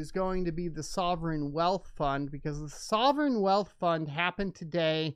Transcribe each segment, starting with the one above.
is going to be the Sovereign Wealth Fund, because the Sovereign Wealth Fund happened today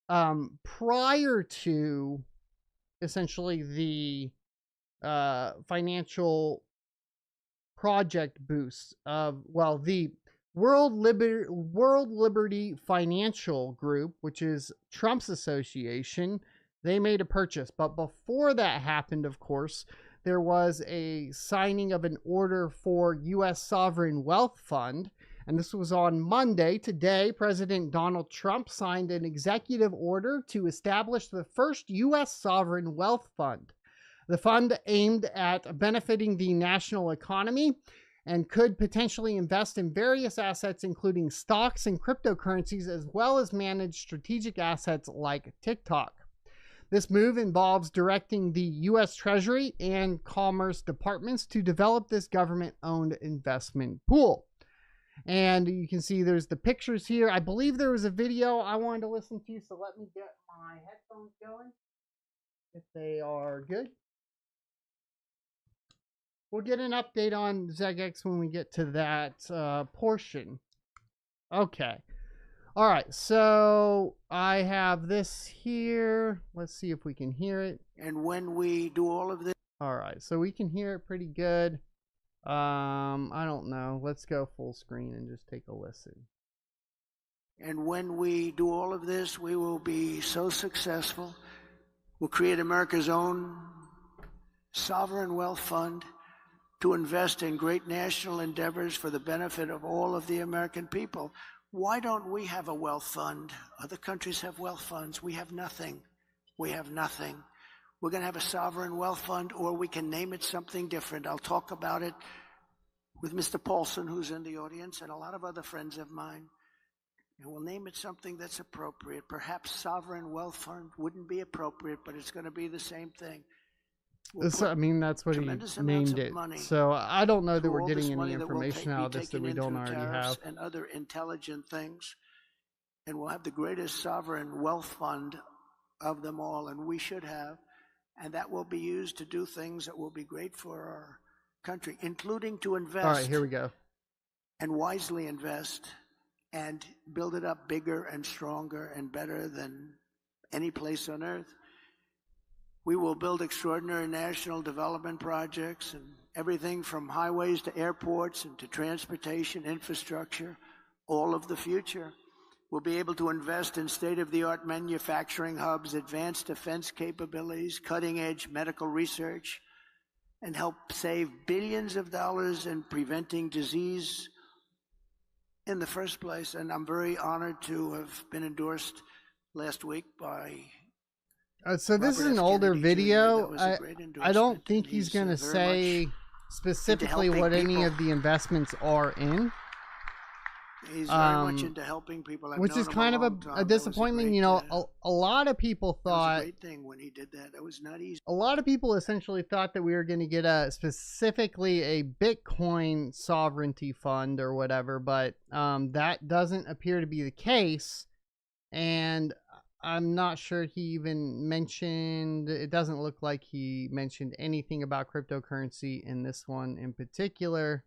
prior to essentially the financial project boost of, well, the World Liberty Financial Group, which is Trump's association. They made a purchase. But before that happened, of course, there was a signing of an order for U.S. Sovereign Wealth Fund. And this was on Monday. Today, President Donald Trump signed an executive order to establish the first U.S. Sovereign Wealth Fund. The fund aimed at benefiting the national economy and could potentially invest in various assets, including stocks and cryptocurrencies, as well as manage strategic assets like TikTok. This move involves directing the U.S. Treasury and Commerce departments to develop this government-owned investment pool. And you can see there's the pictures here. I believe there was a video I wanted to listen to, so let me get my headphones going, if they are good. We'll get an update on ZegX when we get to that portion. Okay. All right, so I have this here. Let's see if we can hear it. And when we do all of this... All right, so we can hear it pretty good. I don't know. Let's go full screen and just take a listen. And when we do all of this, we will be so successful. We'll create America's own sovereign wealth fund to invest in great national endeavors for the benefit of all of the American people. Why don't we have a wealth fund? Other countries have wealth funds. We have nothing. We have nothing. We're going to have a sovereign wealth fund, or we can name it something different. I'll talk about it with Mr. Paulson, who's in the audience, and a lot of other friends of mine. And we'll name it something that's appropriate. Perhaps sovereign wealth fund wouldn't be appropriate, but it's going to be the same thing. I mean, that's what he named it. So I don't know that we're getting any information out of this that we don't already have. And other intelligent things. And we'll have the greatest sovereign wealth fund of them all, and we should have. And that will be used to do things that will be great for our country, including to invest. All right, here we go. And wisely invest and build it up bigger and stronger and better than any place on earth. We will build extraordinary national development projects, and everything from highways to airports and to transportation infrastructure, all of the future. We'll be able to invest in state-of-the-art manufacturing hubs, advanced defense capabilities, cutting-edge medical research, and help save billions of dollars in preventing disease in the first place. And I'm very honored to have been endorsed last week by so this is an older video. I don't think he's going to say specifically what any of the investments are in. He's very much into helping people. Which is kind of a disappointment. You know, a lot of people thought... That was a great thing when he did that. That was not easy. A lot of people essentially thought that we were going to get specifically a Bitcoin sovereignty fund or whatever, but that doesn't appear to be the case. And I'm not sure he even mentioned... It doesn't look like he mentioned anything about cryptocurrency in this one in particular.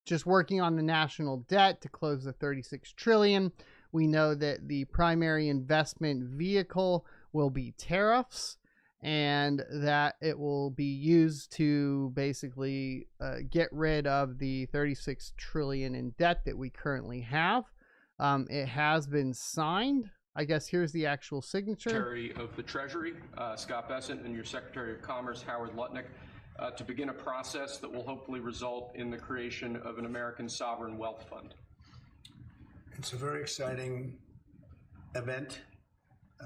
Just working on the national debt to close the $36 trillion. We know that the primary investment vehicle will be tariffs, and that it will be used to basically get rid of the $36 trillion in debt that we currently have. It has been signed. I guess here's the actual signature. Secretary of the Treasury, Scott Bessent, and your Secretary of Commerce, Howard Lutnick, to begin a process that will hopefully result in the creation of an American sovereign wealth fund. It's a very exciting event.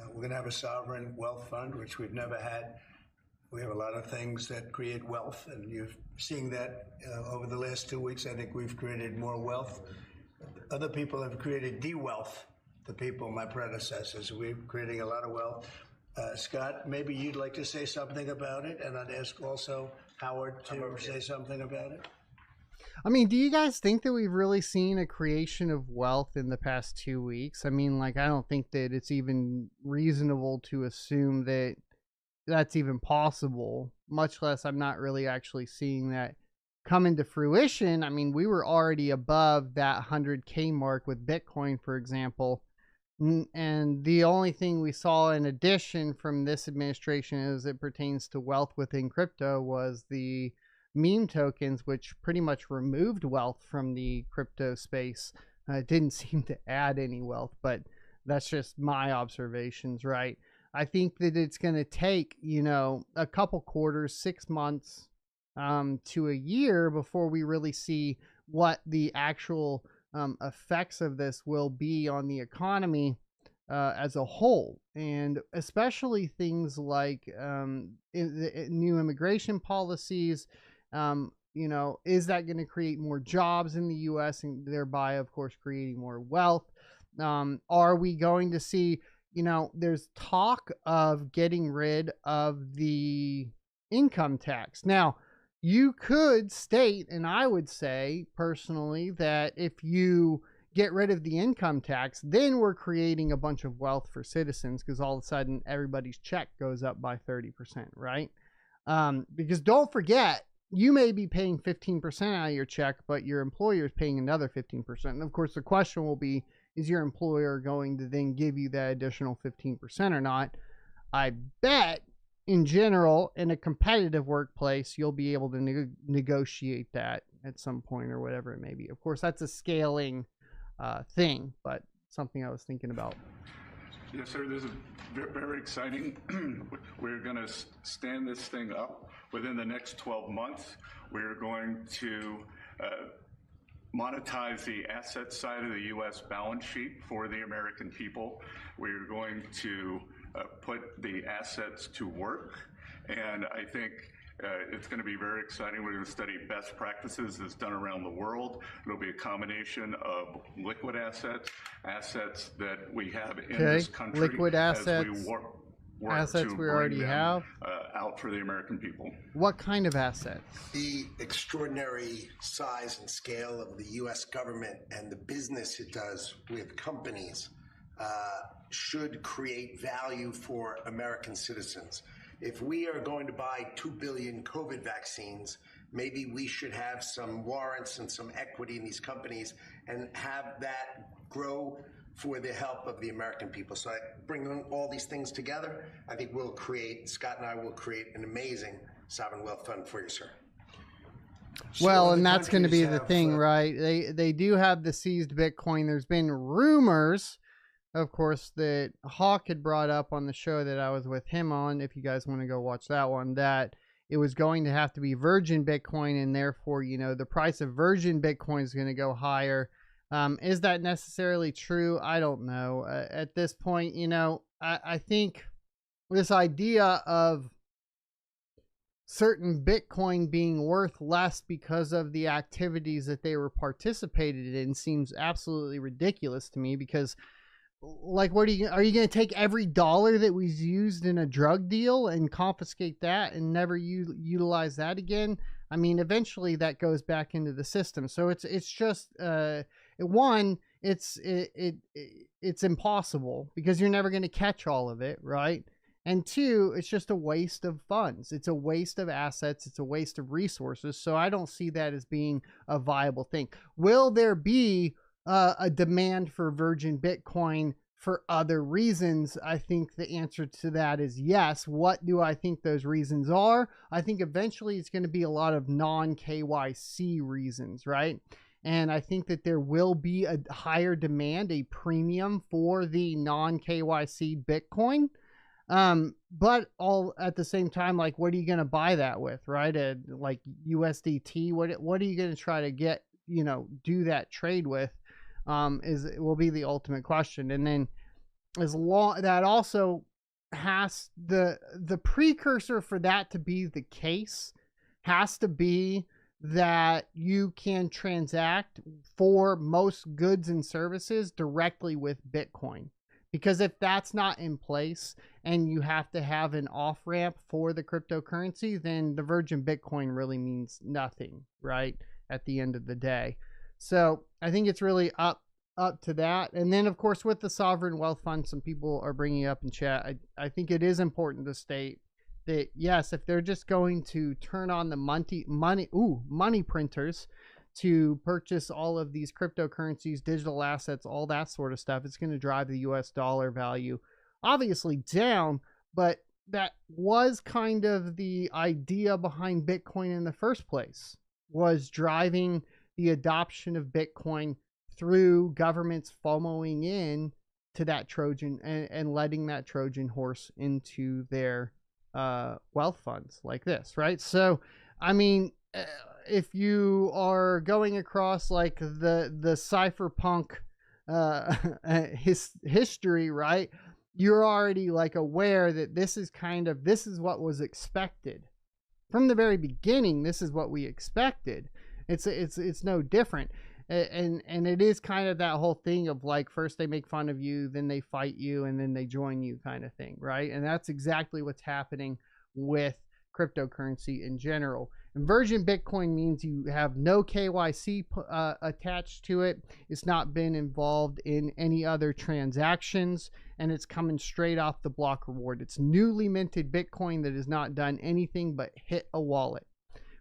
We're going to have a sovereign wealth fund, which we've never had. We have a lot of things that create wealth, and you're seeing that over the last 2 weeks. I think we've created more wealth. Other people have created de-wealth. The people, my predecessors, we're creating a lot of wealth. Scott, maybe you'd like to say something about it, and I'd ask also Howard to say something about it. I mean, do you guys think that we've really seen a creation of wealth in the past 2 weeks? I mean, like, I don't think that it's even reasonable to assume that that's even possible, much less I'm not really actually seeing that come into fruition, I mean, we were already above that 100K mark with Bitcoin, for example. And the only thing we saw in addition from this administration as it pertains to wealth within crypto was the meme tokens, which pretty much removed wealth from the crypto space. It didn't seem to add any wealth, but that's just my observations, right? I think that it's going to take, a couple quarters, 6 months to a year before we really see what the actual effects of this will be on the economy as a whole, and especially things like new immigration policies. Is that going to create more jobs in the U.S. and thereby, of course, creating more wealth? Are we going to see, there's talk of getting rid of the income tax. Now, you could state, and I would say personally, that if you get rid of the income tax, then we're creating a bunch of wealth for citizens, because all of a sudden everybody's check goes up by 30%, right? Because don't forget, you may be paying 15% out of your check, but your employer is paying another 15%. And of course, the question will be, is your employer going to then give you that additional 15% or not? I bet in general, in a competitive workplace, you'll be able to negotiate that at some point or whatever it may be. Of course, that's a scaling thing, but something I was thinking about. Yes, sir. This is very exciting. We're going to stand this thing up within the next 12 months. We're going to monetize the asset side of the U.S. balance sheet for the American people. We're going to put the assets to work, and I think it's going to be very exciting. We're going to study best practices that's done around the world. It'll be a combination of liquid assets that we have in this country. Liquid assets, as we work assets to we bring already them, have. Out for the American people. What kind of assets? The extraordinary size and scale of the U.S. government and the business it does with companies should create value for American citizens. If we are going to buy 2 billion COVID vaccines, maybe we should have some warrants and some equity in these companies and have that grow for the help of the American people. So I bring all these things together, I think Scott and I will create an amazing sovereign wealth fund for you, sir. Well, and that's going to be the thing, right? They do have the seized Bitcoin. There's been rumors, of course, that Hawk had brought up on the show that I was with him on, if you guys want to go watch that one, that it was going to have to be virgin Bitcoin, and therefore, the price of virgin Bitcoin is going to go higher. Is that necessarily true? I don't know. At this point, I think this idea of certain Bitcoin being worth less because of the activities that they were participated in seems absolutely ridiculous to me, because like, are you going to take every dollar that was used in a drug deal and confiscate that and never utilize that again? I mean, eventually that goes back into the system. So it's just, one, it's impossible because you're never going to catch all of it, right? And two, it's just a waste of funds. It's a waste of assets. It's a waste of resources. So I don't see that as being a viable thing. Will there be a demand for virgin Bitcoin for other reasons? I think the answer to that is yes. What do I think those reasons are? I think eventually it's going to be a lot of non-KYC reasons, right? And I think that there will be a higher demand, a premium for the non-KYC Bitcoin. But all at the same time, like, what are you going to buy that with, right? Like USDT, what are you going to try to get, do that trade with? Will be the ultimate question. And then as long that also has the precursor for that to be the case has to be that you can transact for most goods and services directly with Bitcoin. Because if that's not in place and you have to have an off ramp for the cryptocurrency, then the virgin Bitcoin really means nothing, right? At the end of the day. So I think it's really up to that. And then, of course, with the sovereign wealth fund, some people are bringing up in chat, I think it is important to state that yes, if they're just going to turn on the money printers to purchase all of these cryptocurrencies, digital assets, all that sort of stuff, it's going to drive the US dollar value obviously down. But that was kind of the idea behind Bitcoin in the first place, was driving the adoption of Bitcoin through governments FOMOing in to that Trojan and letting that Trojan horse into their wealth funds like this, right? So, I mean, if you are going across like the cypherpunk history, right, you're already like aware that this is what was expected from the very beginning. This is what we expected. It's no different. And it is kind of that whole thing of like, first they make fun of you, then they fight you, and then they join you kind of thing, right? And that's exactly what's happening with cryptocurrency in general. Inversion Bitcoin means you have no KYC attached to it. It's not been involved in any other transactions, and it's coming straight off the block reward. It's newly minted Bitcoin that has not done anything but hit a wallet.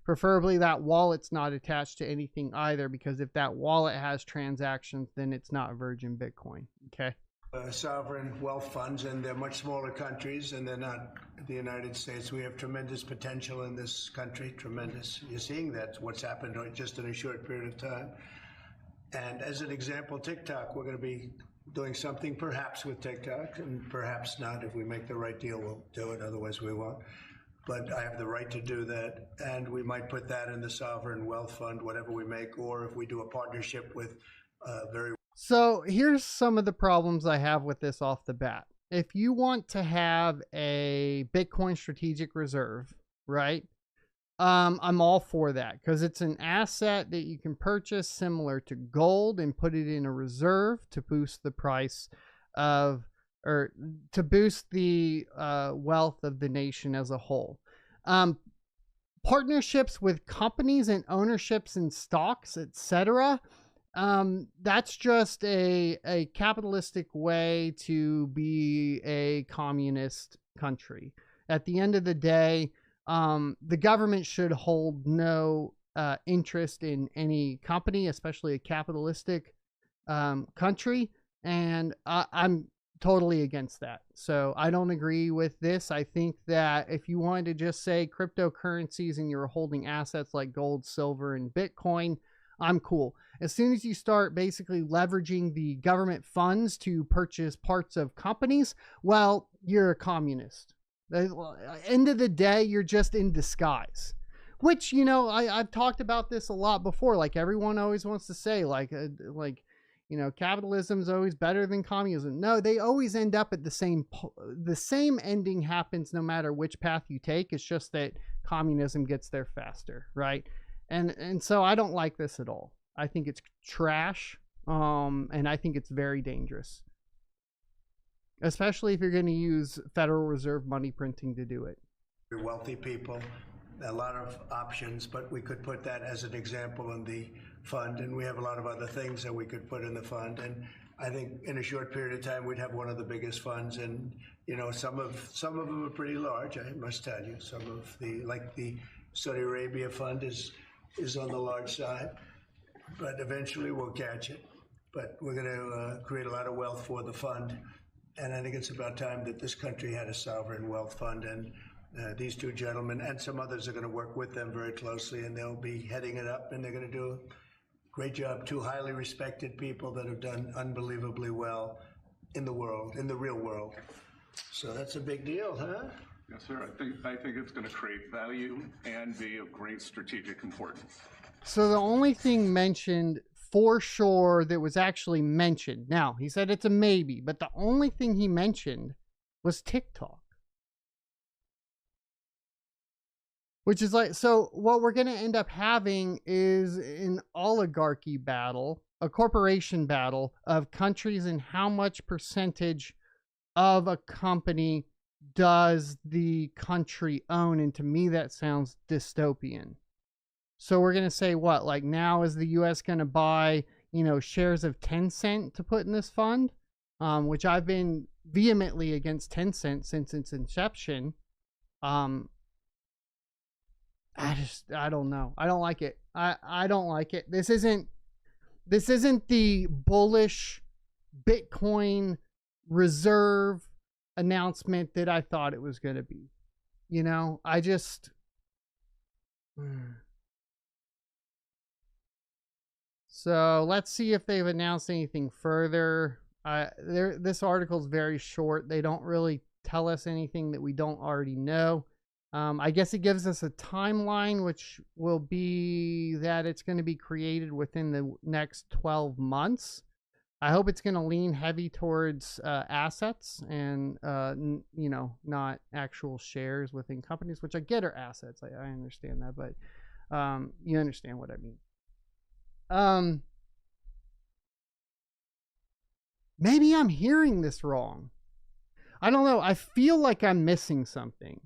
Preferably that wallet's not attached to anything either, because if that wallet has transactions, then it's not Virgin Bitcoin. Okay. Sovereign wealth funds, and they're much smaller countries, and they're not the United States. We have tremendous potential in this country, tremendous. You're seeing that, what's happened just in a short period of time. And as an example, TikTok, we're going to be doing something perhaps with TikTok, and perhaps not. If we make the right deal, we'll do it, otherwise we won't. But I have the right to do that, and we might put that in the sovereign wealth fund, whatever we make, or if we do a partnership with So here's some of the problems I have with this off the bat. If you want to have a Bitcoin strategic reserve, right? I'm all for that, because it's an asset that you can purchase similar to gold and put it in a reserve to boost the price of, or to boost the wealth of the nation as a whole. Partnerships with companies and ownerships in stocks, etc. That's just a capitalistic way to be a communist country. At the end of the day, the government should hold no interest in any company, especially a capitalistic country. And I'm totally against that. So I don't agree with this. I think that if you wanted to just say cryptocurrencies and you're holding assets like gold, silver, and Bitcoin, I'm cool. As soon as you start basically leveraging the government funds to purchase parts of companies, well, you're a communist. End of the day, you're just in disguise. Which, you know, I've talked about this a lot before. Like, everyone always wants to say, you know, capitalism is always better than communism. No, they always end up at the same ending happens no matter which path you take. It's just that communism gets there faster, right? And so I don't like this at all. I think it's trash, and I think it's very dangerous, especially if you're going to use Federal Reserve money printing to do it. Wealthy people, a lot of options, but we could put that as an example in the fund, and we have a lot of other things that we could put in the fund. And I think in a short period of time, we'd have one of the biggest funds. And you know, some of them are pretty large, I must tell you. Some of the, like the Saudi Arabia fund, is on the large side, but eventually we'll catch it. But we're going to create a lot of wealth for the fund, and I think it's about time that this country had a sovereign wealth fund. And these two gentlemen and some others are going to work with them very closely, and they'll be heading it up, and they're going to do a great job. Two highly respected people that have done unbelievably well in the world, in the real world. So that's a big deal, huh? Yes, sir. I think it's going to create value and be of great strategic importance. So the only thing mentioned for sure that was actually mentioned, now he said it's a maybe, but the only thing he mentioned was TikTok. Which is like, so what we're going to end up having is an oligarchy battle, a corporation battle of countries, and how much percentage of a company does the country own. And to me, that sounds dystopian. So we're going to say what, like, now is the US going to buy, you know, shares of Tencent to put in this fund? Which I've been vehemently against Tencent since its inception. I don't know. I don't like it. I don't like it. This isn't the bullish Bitcoin reserve announcement that I thought it was going to be. You know, I just so let's see if they've announced anything further. This article is very short. They don't really tell us anything that we don't already know. I guess it gives us a timeline, which will be that it's going to be created within the next 12 months. I hope it's going to lean heavy towards assets and, you know, not actual shares within companies, which I get are assets. I understand that, but you understand what I mean. Maybe I'm hearing this wrong. I don't know. I feel like I'm missing something.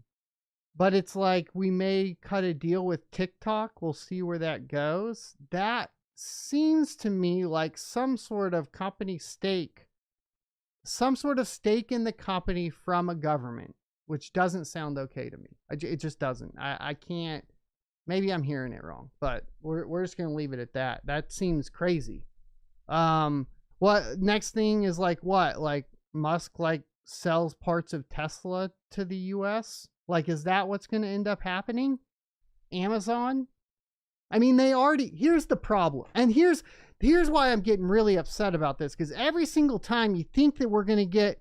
But it's like we may cut a deal with TikTok. We'll see where that goes. That seems to me like some sort of company stake. Some sort of stake in the company from a government, which doesn't sound okay to me. It just doesn't. I can't. Maybe I'm hearing it wrong, but we're just going to leave it at that. That seems crazy. What next thing is like what? Like Musk like sells parts of Tesla to the US? Like, is that what's going to end up happening? Amazon? I mean, they already, here's the problem. And here's why I'm getting really upset about this. Because every single time you think that we're going to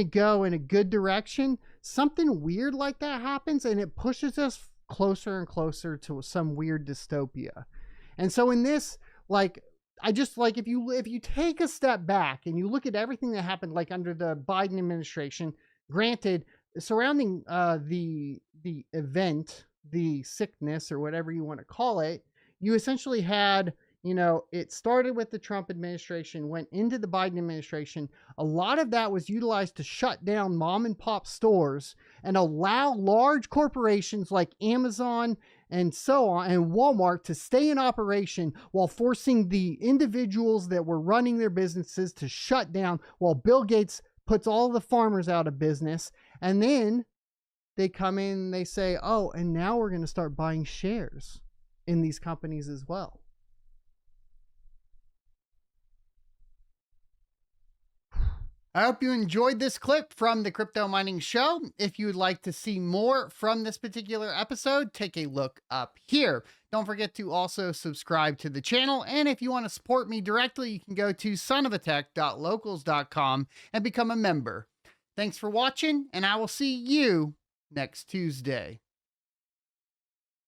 go in a good direction, something weird like that happens and it pushes us closer and closer to some weird dystopia. And so in this, like, I just like, if you take a step back and you look at everything that happened, like under the Biden administration, granted, surrounding the event, the sickness or whatever you want to call it, you essentially had, you know, it started with the Trump administration, went into the Biden administration. A lot of that was utilized to shut down mom and pop stores and allow large corporations like Amazon and so on and Walmart to stay in operation while forcing the individuals that were running their businesses to shut down, while Bill Gates puts all the farmers out of business. And then they come in and they say, oh, and now we're going to start buying shares in these companies as well. I hope you enjoyed this clip from the Crypto Mining Show. If you would like to see more from this particular episode, take a look up here. Don't forget to also subscribe to the channel. And if you want to support me directly, you can go to sonofatech.locals.com and become a member. Thanks for watching, and I will see you next Tuesday.